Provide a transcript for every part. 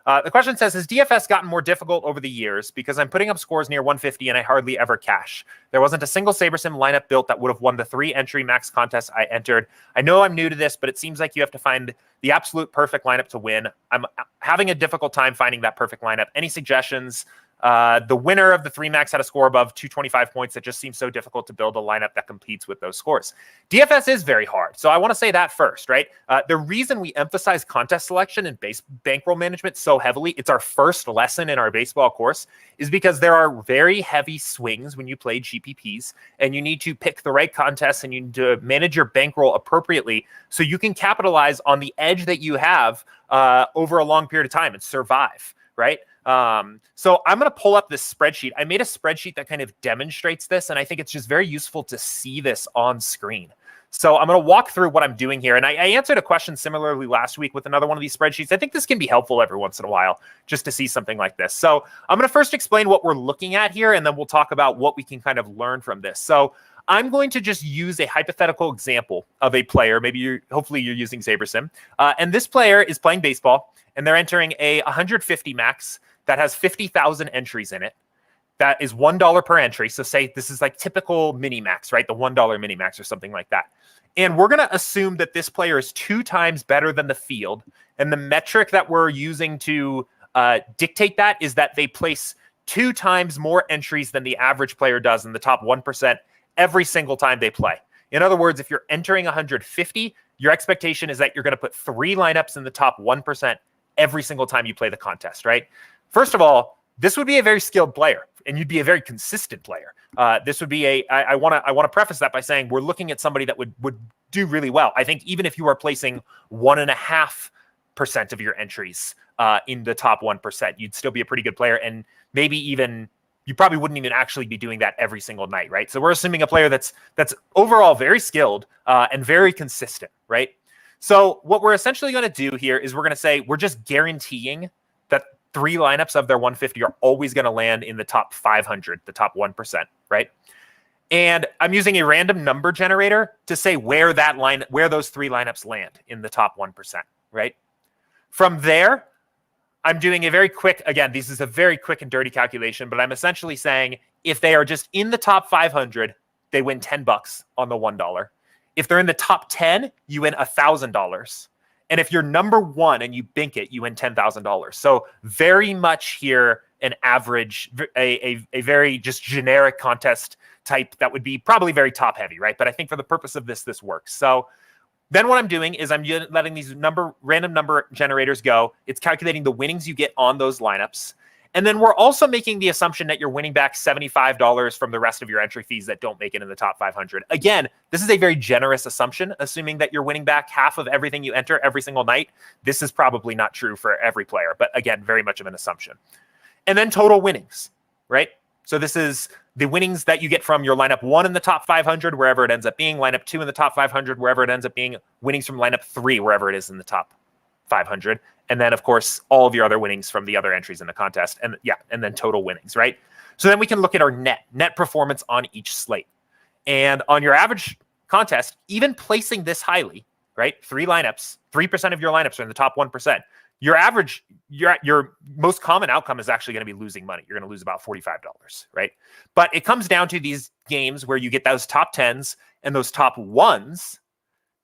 The question says, has DFS gotten more difficult over the years because I'm putting up scores near 150 and I hardly ever cash? There wasn't a single SaberSim lineup built that would have won the 3 entry max contests I entered. I know I'm new to this, but it seems like you have to find the absolute perfect lineup to win. I'm having a difficult time finding that perfect lineup. Any suggestions? The winner of the 3 max had a score above 225 points. It just seems so difficult to build a lineup that competes with those scores. DFS is very hard. So I want to say that first, right? The reason we emphasize contest selection and bankroll management so heavily, it's our first lesson in our baseball course, is because there are very heavy swings when you play GPPs, and you need to pick the right contests and you need to manage your bankroll appropriately so you can capitalize on the edge that you have over a long period of time and survive, right? So I'm going to pull up this spreadsheet. I made a spreadsheet that kind of demonstrates this, and I think it's just very useful to see this on screen. So I'm going to walk through what I'm doing here. And I answered a question similarly last week with another one of these spreadsheets. I think this can be helpful every once in a while just to see something like this. So I'm going to first explain what we're looking at here, and then we'll talk about what we can kind of learn from this. So I'm going to just use a hypothetical example of a player. Maybe hopefully you're using SaberSim. And this player is playing baseball, and they're entering a 150 max that has 50,000 entries in it. That is $1 per entry. So say this is like typical mini max, right? The $1 mini max or something like that. And we're going to assume that this player is 2 times better than the field. And the metric that we're using to dictate that is that they place 2 times more entries than the average player does in the top 1% every single time they play. In other words, if you're entering 150, your expectation is that you're going to put 3 lineups in the top 1% every single time you play the contest, right? First of all, this would be a very skilled player, and you'd be a very consistent player. This would be I want to preface that by saying we're looking at somebody that would do really well. I think even if you are placing 1.5% of your entries in the top 1%, you'd still be a pretty good player, and maybe even you probably wouldn't even actually be doing that every single night, right? So we're assuming a player that's overall very skilled and very consistent, right? So what we're essentially going to do here is we're going to say we're just guaranteeing that 3 lineups of their 150 are always going to land in the top 500, the top 1%, right? And I'm using a random number generator to say where those 3 lineups land in the top 1%, right? From there, I'm doing a very quick, again, this is a very quick and dirty calculation, but I'm essentially saying if they are just in the top 500, they win $10 on the $1. If they're in the top 10, you win $1,000. And if you're number 1 and you bink it, you win $10,000. So very much here an average, a very just generic contest type that would be probably very top heavy, right? But I think for the purpose of this works. So then what I'm doing is I'm letting these random number generators go. It's calculating the winnings you get on those lineups. And then we're also making the assumption that you're winning back $75 from the rest of your entry fees that don't make it in the top 500. Again, this is a very generous assumption, assuming that you're winning back half of everything you enter every single night. This is probably not true for every player, but again, very much of an assumption. And then total winnings, right? So this is the winnings that you get from your lineup 1 in the top 500, wherever it ends up being, lineup 2 in the top 500, wherever it ends up being, winnings from lineup 3, wherever it is in the top 500. And then, of course, all of your other winnings from the other entries in the contest. And then total winnings, right? So then we can look at our net performance on each slate. And on your average contest, even placing this highly, right? 3 lineups, 3% of your lineups are in the top 1%. Your average, your most common outcome is actually going to be losing money. You're going to lose about $45, right? But it comes down to these games where you get those top 10s and those top 1s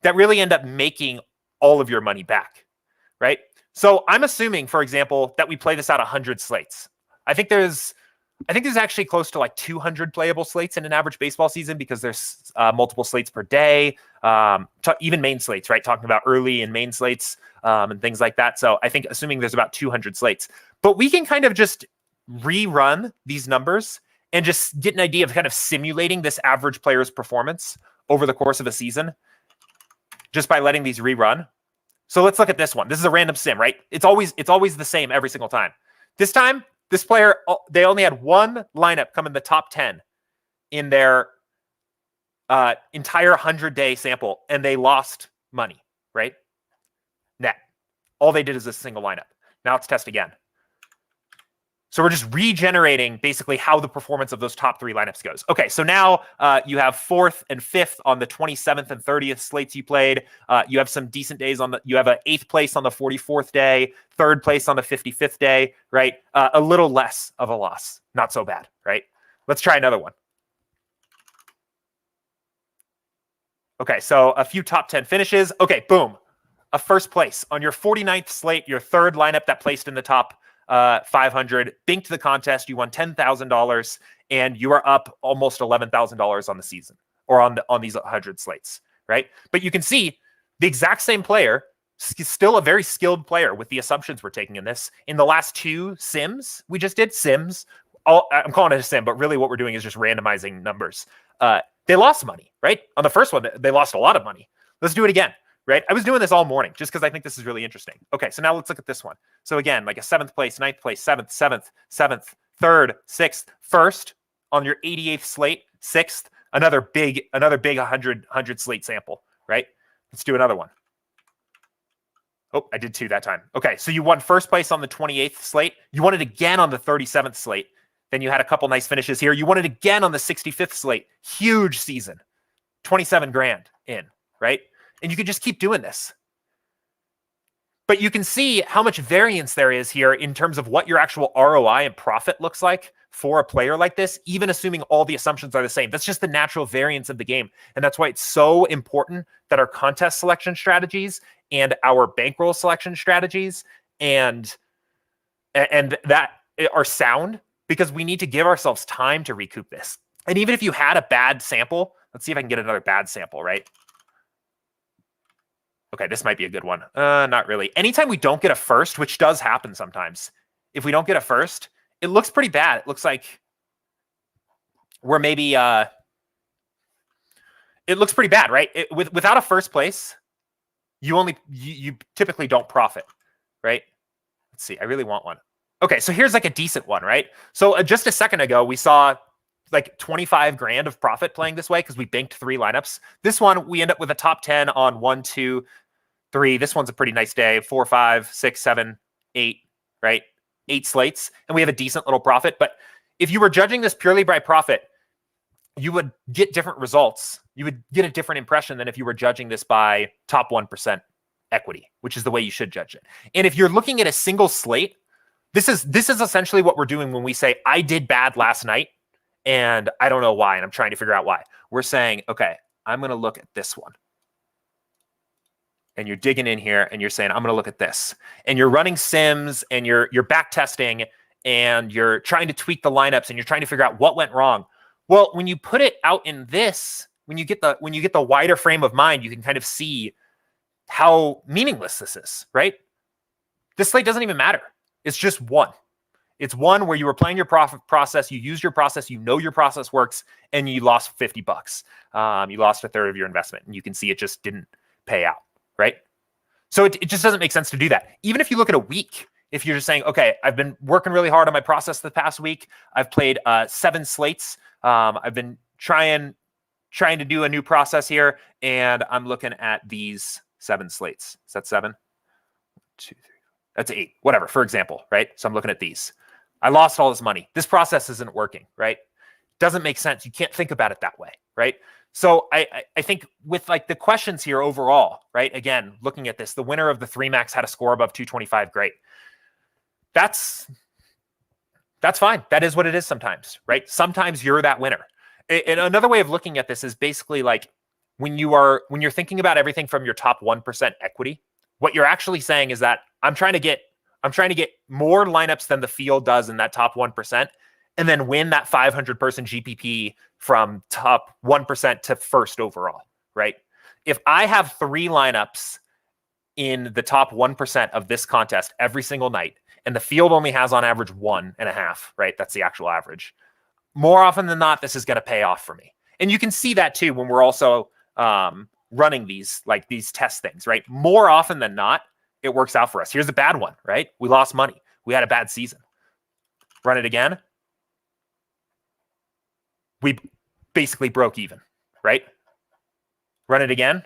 that really end up making all of your money back, right? So I'm assuming, for example, that we play this out 100 slates. I think there's actually close to like 200 playable slates in an average baseball season because there's multiple slates per day, even main slates, right? Talking about early and main slates and things like that. So I think assuming there's about 200 slates, but we can kind of just rerun these numbers and just get an idea of kind of simulating this average player's performance over the course of a season just by letting these rerun. So let's look at this one. This is a random sim, right? It's always the same every single time. This time, this player, they only had 1 lineup come in the top 10 in their entire 100-day sample, and they lost money, right? Net. All they did is a single lineup. Now let's test again. So we're just regenerating basically how the performance of those top 3 lineups goes. Okay, so now you have 4th and 5th on the 27th and 30th slates you played. You have some decent days you have an 8th place on the 44th day, 3rd place on the 55th day, right? A little less of a loss. Not so bad, right? Let's try another one. Okay, so a few top 10 finishes. Okay, boom. A 1st place on your 49th slate, your 3rd lineup that placed in the top 500, binked the contest. You won $10,000 and you are up almost $11,000 on the season or on these 100 slates, right? But you can see the exact same player, still a very skilled player with the assumptions we're taking in this. In the last 2 sims, we just did sims. I'm calling it a sim, but really what we're doing is just randomizing numbers. They lost money, right? On the first one, they lost a lot of money. Let's do it again. Right? I was doing this all morning just because I think this is really interesting. Okay, so now let's look at this one. So again, like a 7th place, 9th place, 7th, 7th, 3rd, 6th, 1st on your 88th slate, 6th, another big 100 slate sample, right? Let's do another one. Oh, I did 2 that time. Okay, so you won 1st place on the 28th slate. You won it again on the 37th slate. Then you had a couple nice finishes here. You won it again on the 65th slate. Huge season. 27 grand in, right? And you can just keep doing this. But you can see how much variance there is here in terms of what your actual ROI and profit looks like for a player like this, even assuming all the assumptions are the same. That's just the natural variance of the game. And that's why it's so important that our contest selection strategies and our bankroll selection strategies and that are sound, because we need to give ourselves time to recoup this. And even if you had a bad sample, let's see if I can get another bad sample, right? Okay, this might be a good one. Not really. Anytime we don't get a 1st, which does happen sometimes, if we don't get a 1st, it looks pretty bad. It looks like we're maybe, it looks pretty bad, right? Without a 1st place, you typically don't profit, right? Let's see, I really want one. Okay, so here's like a decent one, right? So just a second ago, we saw like 25 grand of profit playing this way because we banked 3 lineups. This one, we end up with a top 10 on 1, 2, 3. This one's a pretty nice day. 4, 5, 6, 7, 8, right? 8 slates. And we have a decent little profit. But if you were judging this purely by profit, you would get different results. You would get a different impression than if you were judging this by top 1% equity, which is the way you should judge it. And if you're looking at a single slate, this is essentially what we're doing when we say, I did bad last night and I don't know why, and I'm trying to figure out why. We're saying, okay, I'm going to look at this one. And you're digging in here and you're saying, I'm going to look at this. And you're running sims and you're back testing and you're trying to tweak the lineups and you're trying to figure out what went wrong. Well, when you put it out in this, when you get the wider frame of mind, you can kind of see how meaningless this is, right? This slate doesn't even matter. It's just one. It's one where you were playing your process, you used your process, you know your process works, and you lost $50. You lost a third of your investment, and you can see it just didn't pay out, right? So it just doesn't make sense to do that. Even if you look at a week, if you're just saying, okay, I've been working really hard on my process the past week. I've played 7 slates. I've been trying to do a new process here, and I'm looking at these 7 slates. Is that 7? 1, 2, 3. That's 8. Whatever, for example, right? So I'm looking at these. I lost all this money. This process isn't working, right? Doesn't make sense. You can't think about it that way, right? So I think with like the questions here overall, right? Again, looking at this, the winner of the 3 max had a score above 225. Great. That's fine. That is what it is sometimes, right? Sometimes you're that winner. And another way of looking at this is basically like when you're thinking about everything from your top 1% equity, what you're actually saying is that I'm trying to get more lineups than the field does in that top 1% and then win that 500-person GPP from top 1% to first overall, right? If I have 3 lineups in the top 1% of this contest every single night, and the field only has on average 1.5, right? That's the actual average. More often than not, this is going to pay off for me. And you can see that too when we're also running these test things, right? More often than not, it works out for us. Here's a bad one, right? We lost money. We had a bad season. Run it again. We basically broke even, right? Run it again.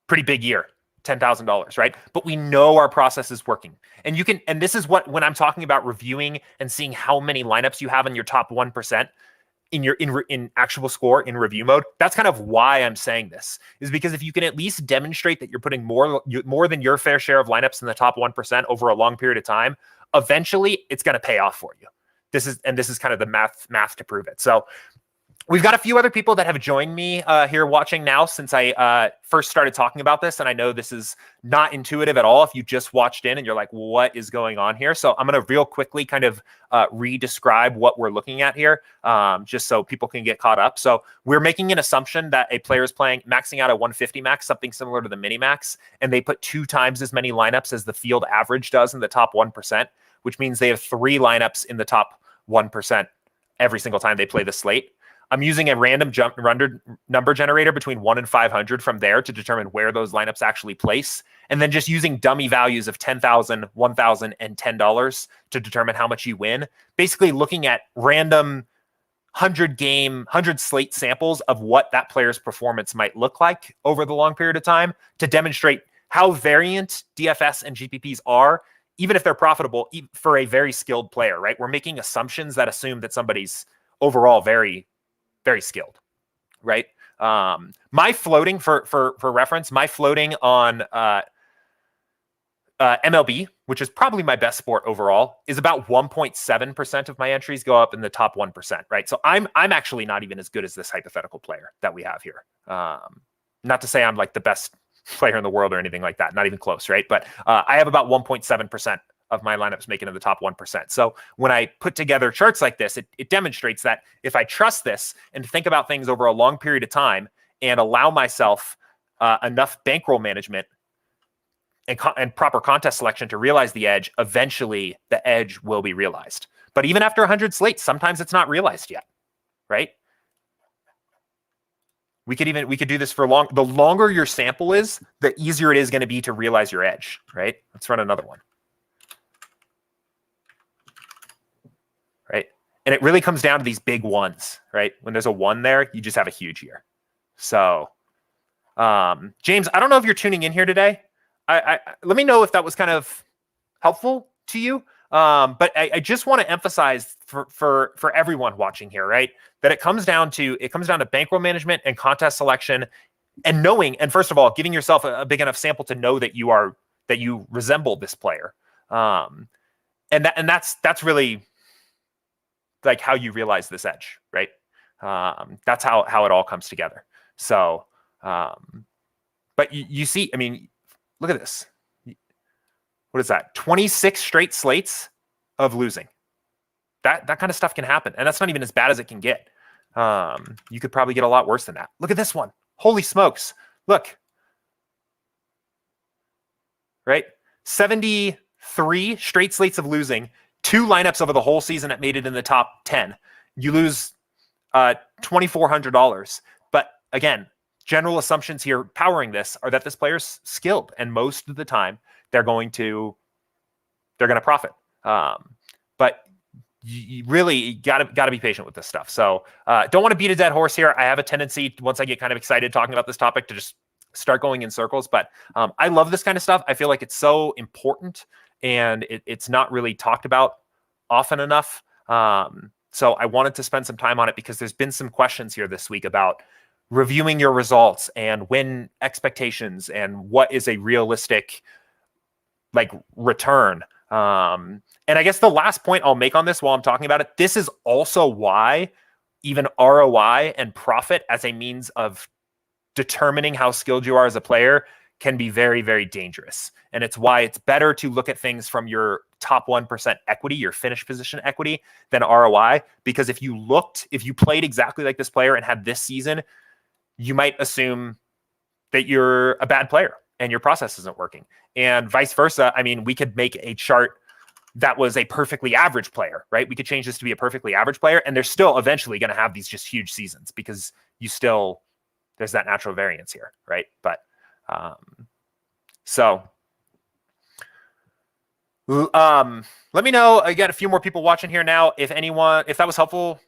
Pretty big year. $10,000, right? But we know our process is working. And this is what, when I'm talking about reviewing and seeing how many lineups you have in your top 1% in actual score in review mode, that's kind of why I'm saying this, is because if you can at least demonstrate that you're putting more than your fair share of lineups in the top 1% over a long period of time, eventually it's going to pay off for you. This is kind of the math to prove it. So we've got a few other people that have joined me here watching now since I first started talking about this. And I know this is not intuitive at all if you just watched in and you're like, what is going on here? So I'm going to real quickly kind of re-describe what we're looking at here, just so people can get caught up. So we're making an assumption that a player is maxing out a 150 max, something similar to the mini max, and they put 2 times as many lineups as the field average does in the top 1%, which means they have 3 lineups in the top 1% every single time they play the slate. I'm using a random number generator between 1 and 500 from there to determine where those lineups actually place. And then just using dummy values of $10,000, $1,000, and $10 to determine how much you win. Basically looking at random 100 slate samples of what that player's performance might look like over the long period of time to demonstrate how variant DFS and GPPs are, even if they're profitable for a very skilled player, right? We're making assumptions that assume that somebody's overall very skilled, right? My floating for reference, my floating on MLB, which is probably my best sport overall, is about 1.7% of my entries go up in the top 1%, right? So I'm actually not even as good as this hypothetical player that we have here. Not to say I'm like the best player in the world or anything like that, not even close, right? But I have about 1.7% of my lineups making in the top 1%. So when I put together charts like this, it demonstrates that if I trust this and think about things over a long period of time and allow myself enough bankroll management and proper contest selection to realize the edge, eventually the edge will be realized. But even after 100 slates, sometimes it's not realized yet, right? We could do this for the longer your sample is, the easier it is going to be to realize your edge, right? Let's run another one. Right? And it really comes down to these big ones, right? When there's a 1 there, you just have a huge year. So, James, I don't know if you're tuning in here today. Let me know if that was kind of helpful to you. But I just want to emphasize for everyone watching here, right, that it comes down to bankroll management and contest selection, and knowing, and first of all, giving yourself a big enough sample to know that you resemble this player. And that's really like how you realize this edge, right? That's how it all comes together. So, but you see, I mean, look at this. What is that? 26 straight slates of losing. That kind of stuff can happen, and that's not even as bad as it can get. You could probably get a lot worse than that. Look at this one. Holy smokes! Look, right? 73 straight slates of losing. 2 lineups over the whole season that made it in the top 10. You lose $2,400. But again, general assumptions here powering this are that this player's skilled, and most of the time they're going to profit. But you really gotta be patient with this stuff. So don't want to beat a dead horse here. I have a tendency, once I get kind of excited talking about this topic, to just start going in circles. But I love this kind of stuff. I feel like it's so important, and it's not really talked about often enough. So I wanted to spend some time on it because there's been some questions here this week about reviewing your results and win expectations and what is a realistic return. And I guess the last point I'll make on this while I'm talking about it, this is also why even ROI and profit as a means of determining how skilled you are as a player can be very, very dangerous. And it's why it's better to look at things from your top 1% equity, your finish position equity, than ROI. Because if you played exactly like this player and had this season, you might assume that you're a bad player and your process isn't working. And vice versa. I mean, we could make a chart that was a perfectly average player, right? We could change this to be a perfectly average player, and they're still eventually going to have these just huge seasons because there's that natural variance here, right? But so let me know. I got a few more people watching here now. If that was helpful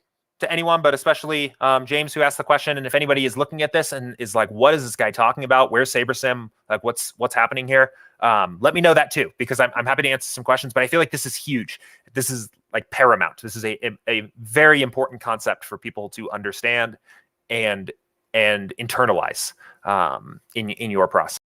to anyone, but especially James, who asked the question. And if anybody is looking at this and is like, what is this guy talking about? Where's SaberSim? Like, what's happening here? Let me know that too, because I'm happy to answer some questions, but I feel like this is huge. This is like paramount. This is a very important concept for people to understand and internalize in your process.